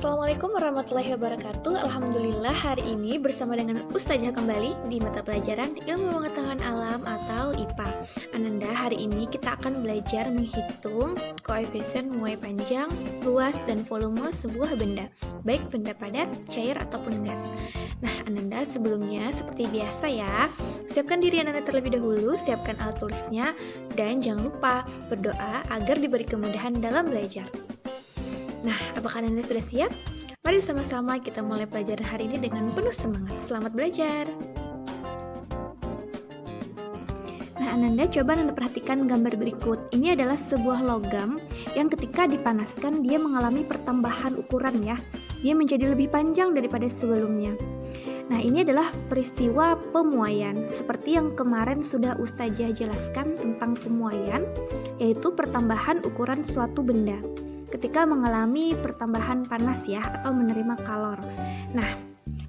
Assalamualaikum warahmatullahi wabarakatuh. Alhamdulillah hari ini bersama dengan Ustazah kembali di mata pelajaran Ilmu Pengetahuan Alam atau IPA. Ananda, hari ini kita akan belajar menghitung koefisien muai panjang, luas, dan volume sebuah benda, baik benda padat, cair, ataupun gas. Nah, Ananda, sebelumnya seperti biasa ya, siapkan diri Ananda terlebih dahulu, siapkan alat tulisnya, dan jangan lupa berdoa agar diberi kemudahan dalam belajar. Nah, apakah Anda sudah siap? Mari sama-sama kita mulai pelajaran hari ini dengan penuh semangat. Selamat belajar! Nah, Ananda coba Anda perhatikan gambar berikut. Ini adalah sebuah logam yang ketika dipanaskan dia mengalami pertambahan ukuran ya. Dia menjadi lebih panjang daripada sebelumnya. Nah, ini adalah peristiwa pemuaian. Seperti yang kemarin sudah Ustazah jelaskan tentang pemuaian, yaitu pertambahan ukuran suatu benda ketika mengalami pertambahan panas ya, atau menerima kalor. Nah,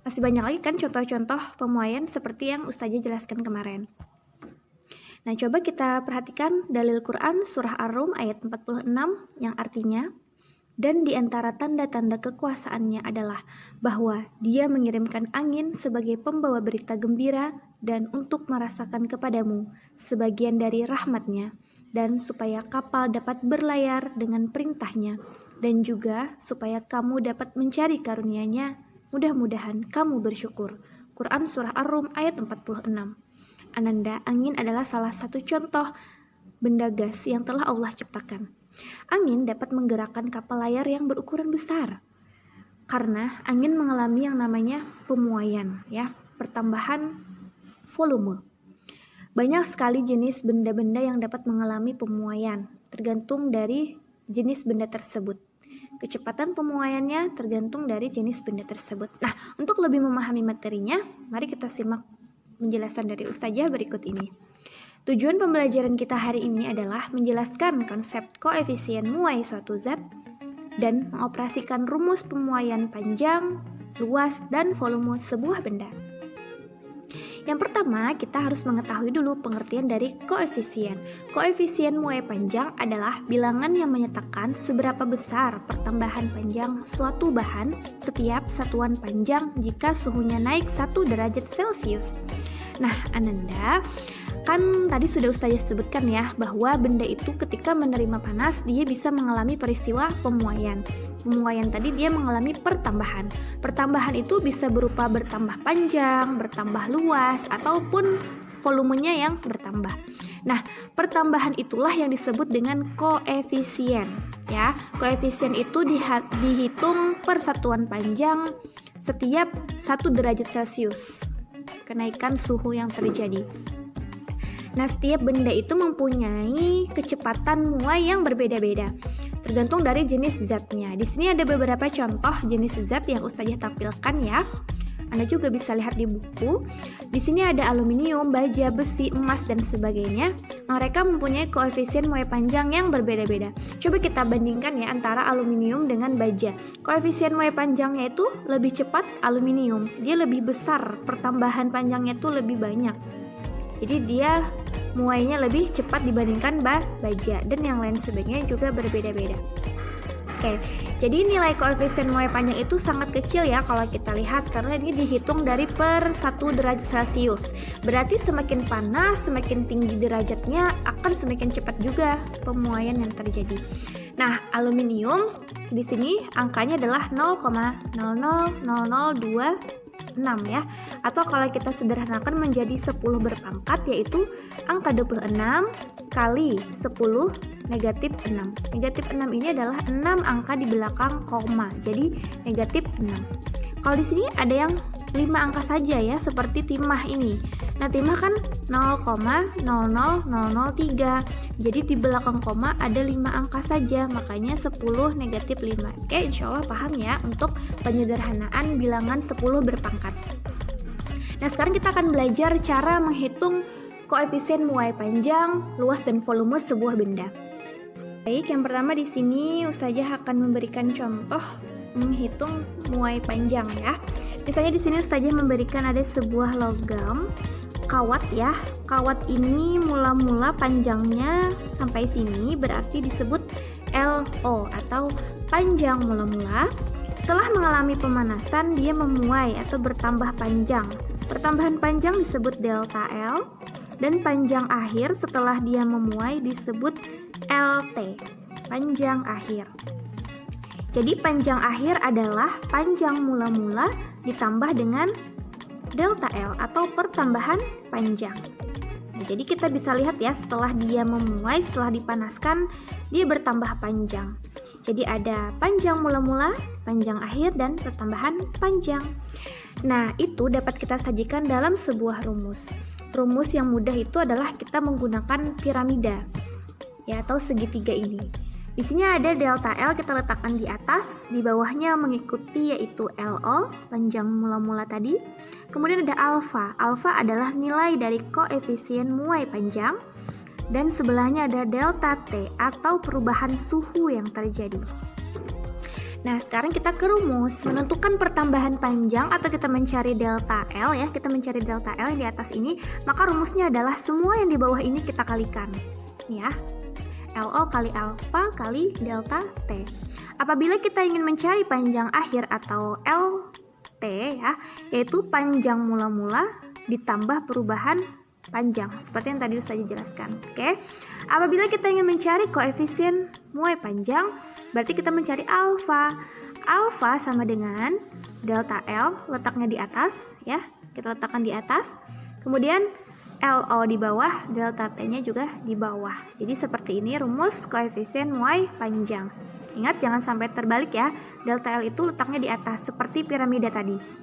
masih banyak lagi kan contoh-contoh pemuaian seperti yang Ustazah jelaskan kemarin. Nah, coba kita perhatikan dalil Quran surah Ar-Rum ayat 46 yang artinya, dan di antara tanda-tanda kekuasaannya adalah bahwa dia mengirimkan angin sebagai pembawa berita gembira dan untuk merasakan kepadamu sebagian dari rahmatnya, dan supaya kapal dapat berlayar dengan perintahnya, dan juga supaya kamu dapat mencari karunia-Nya, mudah-mudahan kamu bersyukur. Quran Surah Ar-Rum ayat 46. Ananda, angin adalah salah satu contoh benda gas yang telah Allah ciptakan. Angin dapat menggerakkan kapal layar yang berukuran besar, karena angin mengalami yang namanya pemuaian, ya, pertambahan volume. Banyak sekali jenis benda-benda yang dapat mengalami pemuaian, tergantung dari jenis benda tersebut. Kecepatan pemuaiannya tergantung dari jenis benda tersebut. Nah, untuk lebih memahami materinya, mari kita simak penjelasan dari Ustazah berikut ini. Tujuan pembelajaran kita hari ini adalah menjelaskan konsep koefisien muai suatu zat dan mengoperasikan rumus pemuaian panjang, luas, dan volume sebuah benda. Yang pertama, kita harus mengetahui dulu pengertian dari koefisien. Koefisien muai panjang adalah bilangan yang menyatakan seberapa besar pertambahan panjang suatu bahan setiap satuan panjang jika suhunya naik 1 derajat Celcius. Nah, Ananda, kan tadi sudah Ustazah sebutkan ya, bahwa benda itu ketika menerima panas, dia bisa mengalami peristiwa pemuaian. Pemuaian tadi dia mengalami pertambahan. Pertambahan itu bisa berupa bertambah panjang, bertambah luas, ataupun volumenya yang bertambah. Nah, pertambahan itulah yang disebut dengan koefisien. Ya, koefisien itu dihitung per satuan panjang setiap 1 derajat Celcius kenaikan suhu yang terjadi. Nah, setiap benda itu mempunyai kecepatan muai yang berbeda-beda, tergantung dari jenis zatnya. Di sini ada beberapa contoh jenis zat yang Ustazah tampilkan ya. Anda juga bisa lihat di buku. Di sini ada aluminium, baja, besi, emas, dan sebagainya. Mereka mempunyai koefisien muai panjang yang berbeda-beda. Coba kita bandingkan ya antara aluminium dengan baja. Koefisien muai panjangnya itu lebih cepat aluminium. Dia lebih besar, pertambahan panjangnya itu lebih banyak. Jadi dia muainya lebih cepat dibandingkan baja, dan yang lain sebagainya juga berbeda-beda. Oke, jadi nilai koefisien muai panjang itu sangat kecil ya kalau kita lihat, karena ini dihitung dari per 1 derajat Celcius. Berarti semakin panas, semakin tinggi derajatnya, akan semakin cepat juga pemuaian yang terjadi. Nah, aluminium di sini angkanya adalah 0,000026 ya, atau kalau kita sederhanakan menjadi 10 berpangkat, yaitu angka 26 kali 10 negatif 6. Negatif 6 ini adalah 6 angka di belakang koma, jadi negatif 6. Kalau di sini ada yang 5 angka saja ya, seperti timah ini. Nah, timah kan 0,00003, jadi di belakang koma ada 5 angka saja, makanya 10 negatif 5. Oke, insya Allah paham ya untuk penyederhanaan bilangan 10 berpangkat. Nah, sekarang kita akan belajar cara menghitung koefisien muai panjang, luas, dan volume sebuah benda. Baik, yang pertama di sini Ustazah akan memberikan contoh menghitung muai panjang ya. Misalnya di sini Ustazah memberikan ada sebuah logam kawat ya. Kawat ini mula-mula panjangnya sampai sini berarti disebut LO atau panjang mula-mula Setelah mengalami pemanasan, dia memuai atau bertambah panjang. Pertambahan panjang disebut delta L, dan panjang akhir setelah dia memuai disebut LT, panjang akhir. Jadi panjang akhir adalah panjang mula-mula ditambah dengan delta L atau pertambahan panjang. Nah, jadi kita bisa lihat ya, setelah dia memuai, setelah dipanaskan, dia bertambah panjang. Jadi ada panjang mula-mula, panjang akhir, dan pertambahan panjang. Nah, itu dapat kita sajikan dalam sebuah rumus. Rumus yang mudah itu adalah kita menggunakan piramida, ya, atau segitiga ini. Di sini ada delta L, kita letakkan di atas, di bawahnya mengikuti yaitu LO, panjang mula-mula tadi. Kemudian ada alfa. Alfa adalah nilai dari koefisien muai panjang. Dan sebelahnya ada delta T atau perubahan suhu yang terjadi. Nah, sekarang kita ke rumus. Menentukan pertambahan panjang atau kita mencari delta L ya, kita mencari delta L yang di atas ini, maka rumusnya adalah semua yang di bawah ini kita kalikan. Ya. LO kali alfa kali delta T. Apabila kita ingin mencari panjang akhir atau LT ya, yaitu panjang mula-mula ditambah perubahan panjang, seperti yang tadi saya jelaskan. Oke. Apabila kita ingin mencari koefisien muai panjang, berarti kita mencari alfa. Alfa sama dengan delta L, letaknya di atas ya. Kita letakkan di atas. Kemudian LO di bawah, delta T-nya juga di bawah. Jadi seperti ini rumus koefisien muai panjang. Ingat jangan sampai terbalik ya. Delta L itu letaknya di atas seperti piramida tadi.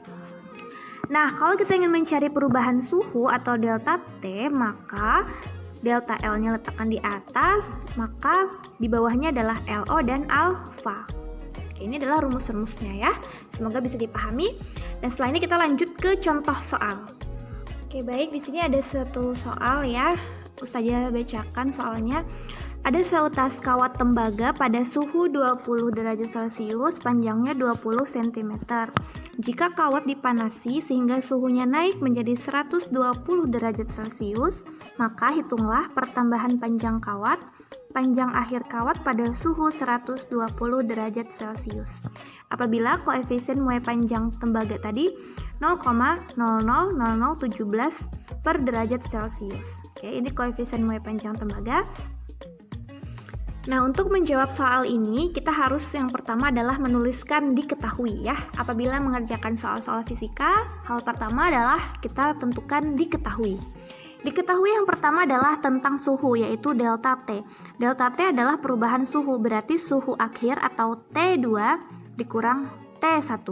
Nah, kalau kita ingin mencari perubahan suhu atau delta T, maka delta L-nya letakkan di atas, maka di bawahnya adalah LO dan alfa. Oke, ini adalah rumus-rumusnya ya. Semoga bisa dipahami. Dan setelah ini kita lanjut ke contoh soal. Oke, baik, di sini ada satu soal ya. Ustazah bacakan soalnya. Ada seutas kawat tembaga pada suhu 20 derajat Celcius, panjangnya 20 cm. Jika kawat dipanasi sehingga suhunya naik menjadi 120 derajat Celcius, maka hitunglah pertambahan panjang kawat, panjang akhir kawat pada suhu 120 derajat Celcius. Apabila koefisien muai panjang tembaga tadi 0,000017 per derajat Celcius. Oke, ini koefisien muai panjang tembaga. Nah, untuk menjawab soal ini, kita harus yang pertama adalah menuliskan diketahui ya. Apabila mengerjakan soal-soal fisika, hal pertama adalah kita tentukan diketahui. Diketahui yang pertama adalah tentang suhu, yaitu delta T. Delta T adalah perubahan suhu, berarti suhu akhir atau T2 dikurang T1.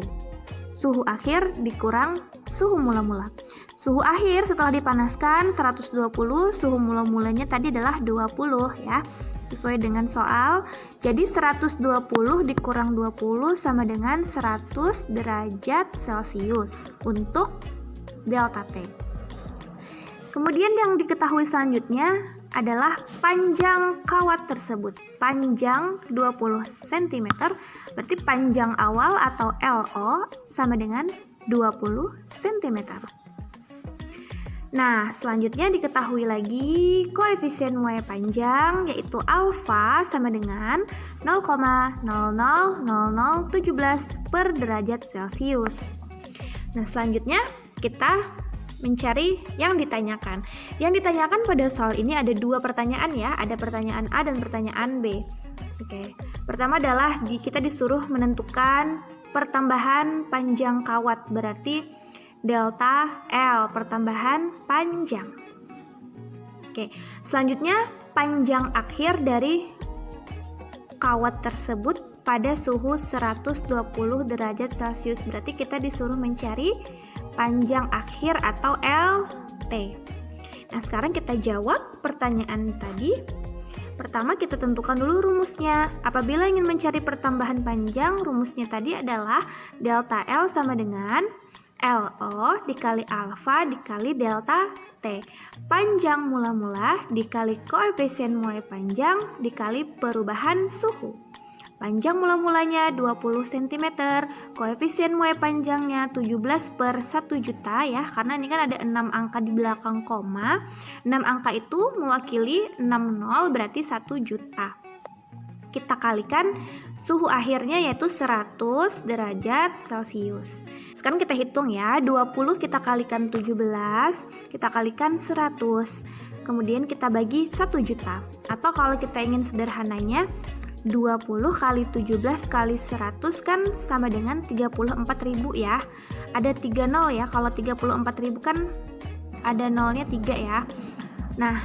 Suhu akhir dikurang suhu mula-mula. Suhu akhir setelah dipanaskan 120, suhu mula-mulanya tadi adalah 20 ya. Sesuai dengan soal, jadi 120 dikurang 20 sama dengan 100 derajat Celcius untuk delta T. Kemudian yang diketahui selanjutnya adalah panjang kawat tersebut. Panjang 20 cm, berarti panjang awal atau LO sama dengan 20 cm. Nah, selanjutnya diketahui lagi koefisien muai panjang, yaitu alfa sama dengan 0,000017 per derajat Celcius. Nah, selanjutnya kita mencari yang ditanyakan. Yang ditanyakan pada soal ini ada dua pertanyaan ya, ada pertanyaan A dan pertanyaan B. Oke, pertama adalah kita disuruh menentukan pertambahan panjang kawat, berarti delta L, pertambahan panjang. Oke, selanjutnya panjang akhir dari kawat tersebut pada suhu 120 derajat Celcius. Berarti kita disuruh mencari panjang akhir atau LT. Nah, sekarang kita jawab pertanyaan tadi. Pertama kita tentukan dulu rumusnya. Apabila ingin mencari pertambahan panjang, rumusnya tadi adalah delta L sama dengan LO dikali alfa dikali delta T. Panjang mula-mula dikali koefisien muai panjang dikali perubahan suhu. Panjang mula-mulanya 20 cm, koefisien muai panjangnya 17 per 1 juta ya, karena ini kan ada 6 angka di belakang koma. 6 angka itu mewakili 6 nol berarti 1 juta. kita kalikan suhu akhirnya yaitu 100 derajat Celcius. Sekarang kita hitung ya, 20 kita kalikan 17, kita kalikan 100. Kemudian kita bagi 1 juta. Atau kalau kita ingin sederhananya, 20 kali 17 kali 100 kan sama dengan 34.000 ya. Ada 3 nol ya, kalau 34.000 kan ada nolnya 3 ya. Nah,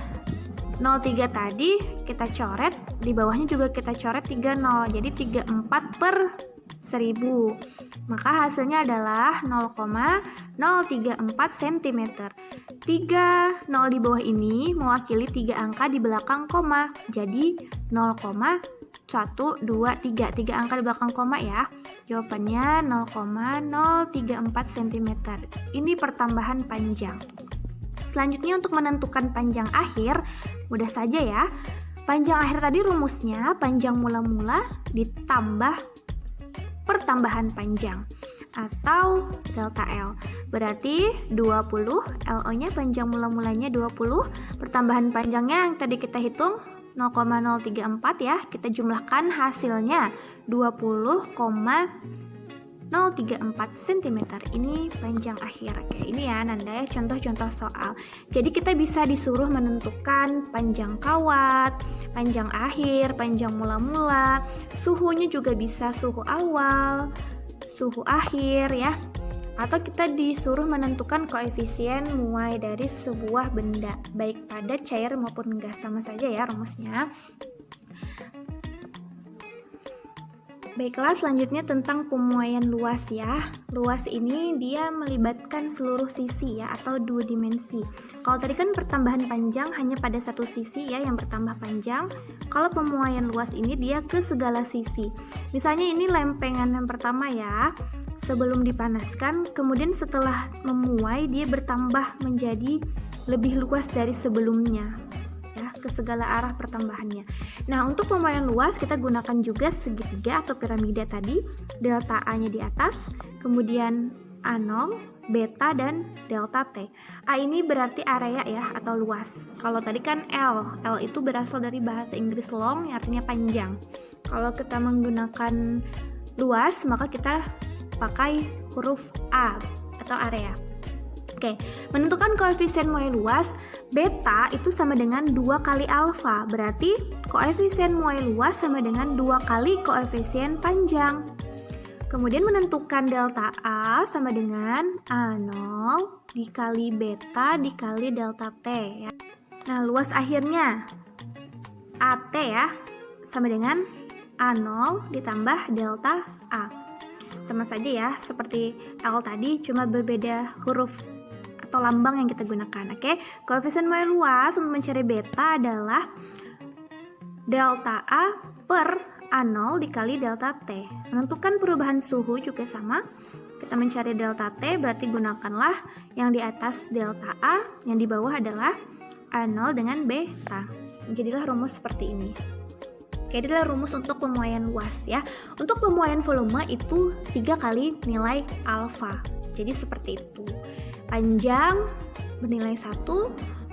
03 tadi kita coret, di bawahnya juga kita coret 3 nol, jadi 34 per 1000. Maka hasilnya adalah 0,034 cm. 3 nol di bawah ini mewakili 3 angka di belakang koma. Jadi 0,123, 3 angka di belakang koma ya. Jawabannya 0,034 cm. Ini pertambahan panjang. Selanjutnya untuk menentukan panjang akhir, mudah saja ya. Panjang akhir tadi rumusnya panjang mula-mula ditambah pertambahan panjang atau delta L. Berarti 20, LO-nya panjang mula-mulanya 20, pertambahan panjangnya yang tadi kita hitung 0,034 ya, kita jumlahkan hasilnya 20,034 cm. Ini panjang akhir. Oke, ini ya Nanda ya contoh-contoh soal. Jadi kita bisa disuruh menentukan panjang kawat, panjang akhir, panjang mula-mula, suhunya juga bisa suhu awal, suhu akhir ya. Atau kita disuruh menentukan koefisien muai dari sebuah benda, baik padat, cair maupun gas, sama saja ya rumusnya. Baiklah, selanjutnya tentang pemuaian luas ya. Luas ini dia melibatkan seluruh sisi ya, atau 2 dimensi. Kalau tadi kan pertambahan panjang hanya pada satu sisi ya yang bertambah panjang. Kalau pemuaian luas ini dia ke segala sisi. Misalnya ini lempengan yang pertama ya, sebelum dipanaskan, kemudian setelah memuai dia bertambah menjadi lebih luas dari sebelumnya. Ke segala arah pertambahannya. Nah, untuk pemuaian luas kita gunakan juga segitiga atau piramida tadi, delta A-nya di atas, kemudian A0, beta, dan delta T. A ini berarti area ya atau luas. Kalau tadi kan L itu berasal dari bahasa Inggris long yang artinya panjang. Kalau kita menggunakan luas, maka kita pakai huruf A atau area. Oke, menentukan koefisien muai luas, beta itu sama dengan 2 kali alfa, berarti koefisien muai luas sama dengan 2 kali koefisien panjang. Kemudian menentukan delta A sama dengan A0 dikali beta dikali delta T ya. Nah, luas akhirnya AT ya, sama dengan A0 ditambah delta A. Sama saja ya, seperti L tadi, cuma berbeda huruf atau lambang yang kita gunakan. Oke, koefisien muai luas untuk mencari beta adalah delta A per A0 dikali delta T. Menentukan perubahan suhu juga sama. Kita mencari delta T, berarti gunakanlah yang di atas delta A, yang di bawah adalah A0 dengan beta. Jadilah rumus seperti ini. Oke, ini adalah rumus untuk pemuaian luas ya. Untuk pemuaian volume itu 3 kali nilai alfa. Jadi seperti itu. Panjang bernilai 1,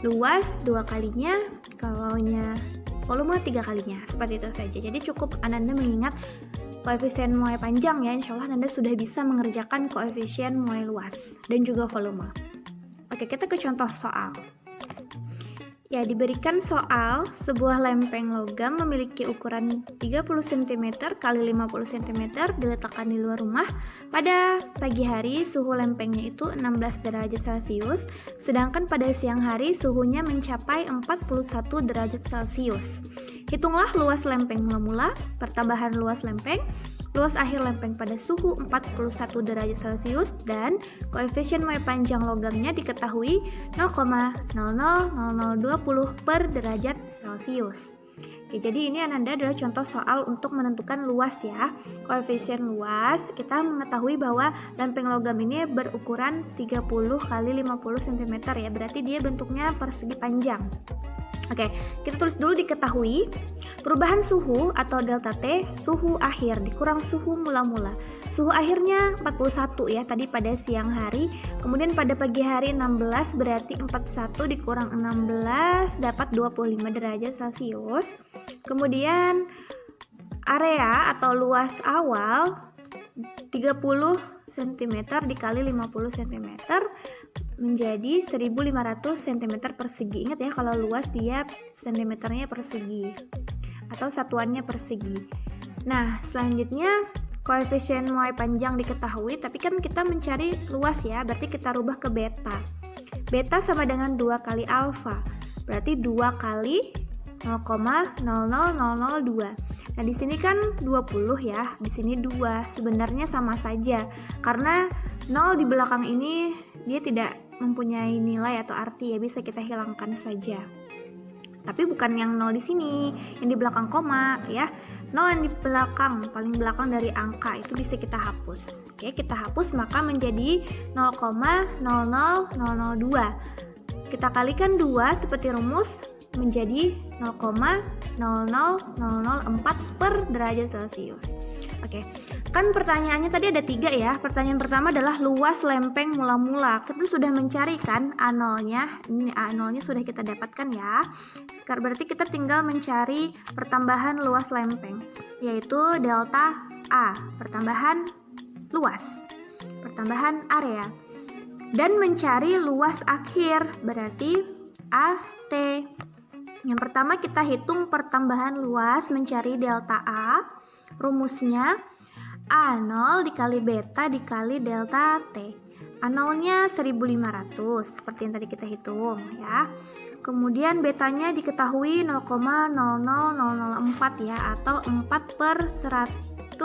luas 2 kalinya, kalaunya volume 3 kalinya. Seperti itu saja. Jadi cukup Ananda mengingat koefisien muai panjang ya. Insya Allah Ananda sudah bisa mengerjakan koefisien muai luas dan juga volume. Oke, kita ke contoh soal. Ya, diberikan soal sebuah lempeng logam memiliki ukuran 30 cm x 50 cm diletakkan di luar rumah. Pada pagi hari suhu lempengnya itu 16 derajat Celcius, sedangkan pada siang hari suhunya mencapai 41 derajat Celcius. Hitunglah luas lempeng mula-mula, pertambahan luas lempeng, luas akhir lempeng pada suhu 41 derajat Celcius, dan koefisien muai panjang logamnya diketahui 0,000020 per derajat Celcius. Oke, jadi ini Ananda adalah contoh soal untuk menentukan luas ya. Koefisien luas, kita mengetahui bahwa lempeng logam ini berukuran 30 kali 50 cm ya, berarti dia bentuknya persegi panjang. Oke, kita tulis dulu diketahui perubahan suhu atau delta T, suhu akhir dikurang suhu mula-mula. Suhu akhirnya 41 ya, tadi pada siang hari. Kemudian pada pagi hari 16, berarti 41 dikurang 16 dapat 25 derajat Celcius. Kemudian area atau luas awal 30 cm dikali 50 cm menjadi 1500 cm persegi. Ingat ya, kalau luas dia cm-nya persegi atau satuannya persegi. Nah, selanjutnya koefisien muai panjang diketahui, tapi kan kita mencari luas ya, berarti kita rubah ke beta. Beta sama dengan 2 kali alfa, berarti 2 kali 0,00002. Nah, di sini kan 20 ya, di sini 2. Sebenarnya sama saja, karena 0 di belakang ini dia tidak mempunyai nilai atau arti ya, bisa kita hilangkan saja. Tapi bukan yang 0 di sini, yang di belakang koma ya. 0 yang di belakang, paling belakang dari angka itu bisa kita hapus. Oke, kita hapus maka menjadi 0,00002. Kita kalikan 2 seperti rumus menjadi 0,00004 per derajat Celcius. Oke, kan pertanyaannya tadi ada 3 ya. Pertanyaan pertama adalah luas lempeng mula-mula. Kita sudah mencari kan A0-nya. Ini A0-nya sudah kita dapatkan ya. Sekarang berarti kita tinggal mencari pertambahan luas lempeng, yaitu delta A, pertambahan luas, pertambahan area. Dan mencari luas akhir, berarti AT. Yang pertama kita hitung pertambahan luas mencari delta A. Rumusnya A0 dikali beta dikali delta T. A0-nya 1500 seperti yang tadi kita hitung ya. Kemudian betanya diketahui 0,00004 ya, atau 4 per 100.000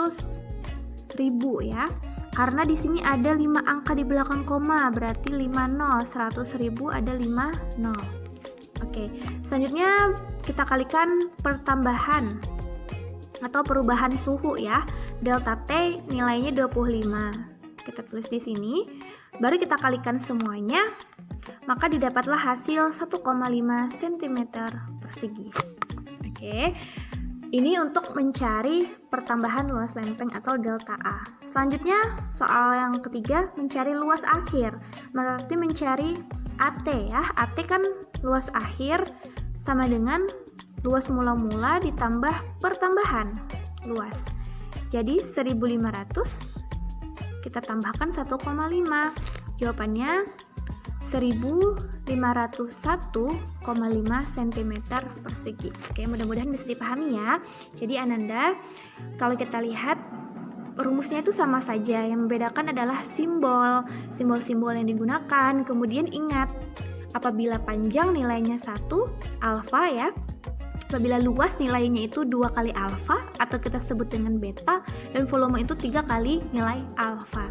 ya. Karena di sini ada 5 angka di belakang koma, berarti 50, 100.000 ada 50. Oke, selanjutnya kita kalikan pertambahan atau perubahan suhu ya. Delta T nilainya 25. Kita tulis di sini. Baru kita kalikan semuanya, maka didapatlah hasil 1,5 cm persegi. Oke. Ini untuk mencari pertambahan luas lempeng atau delta A. Selanjutnya, soal yang ketiga, mencari luas akhir. Berarti mencari AT ya. AT kan luas akhir sama dengan luas mula-mula ditambah pertambahan luas. Jadi 1500 kita tambahkan 1,5. Jawabannya 1501,5 cm persegi. Oke, mudah-mudahan bisa dipahami ya. Jadi Ananda, kalau kita lihat rumusnya itu sama saja. Yang membedakan adalah simbol-simbol yang digunakan. Kemudian ingat, apabila panjang nilainya 1 alfa ya. Apabila luas nilainya itu 2 kali alfa atau kita sebut dengan beta, dan volume itu 3 kali nilai alfa.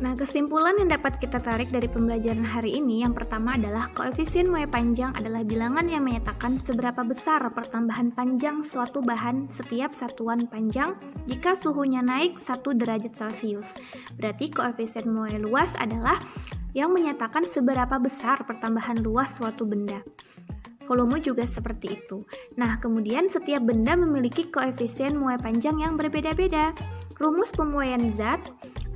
Nah, kesimpulan yang dapat kita tarik dari pembelajaran hari ini yang pertama adalah koefisien muai panjang adalah bilangan yang menyatakan seberapa besar pertambahan panjang suatu bahan setiap satuan panjang jika suhunya naik 1 derajat Celcius. Berarti koefisien muai luas adalah yang menyatakan seberapa besar pertambahan luas suatu benda. Volume juga seperti itu. Nah, kemudian setiap benda memiliki koefisien muai panjang yang berbeda-beda. Rumus pemuaian zat.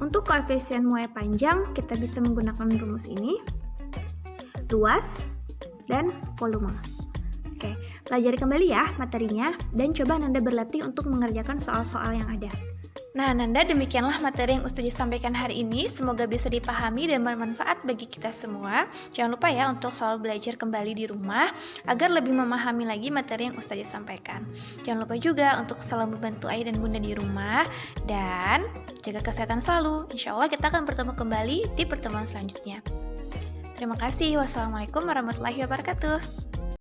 Untuk koefisien muai panjang, kita bisa menggunakan rumus ini, luas dan volume. Oke, pelajari kembali ya materinya, dan coba Nanda berlatih untuk mengerjakan soal-soal yang ada. Nah, Nanda, demikianlah materi yang Ustazah sampaikan hari ini. Semoga bisa dipahami dan bermanfaat bagi kita semua. Jangan lupa ya untuk selalu belajar kembali di rumah agar lebih memahami lagi materi yang Ustazah sampaikan. Jangan lupa juga untuk selalu membantu ayah dan bunda di rumah dan jaga kesehatan selalu. Insya Allah kita akan bertemu kembali di pertemuan selanjutnya. Terima kasih. Wassalamualaikum warahmatullahi wabarakatuh.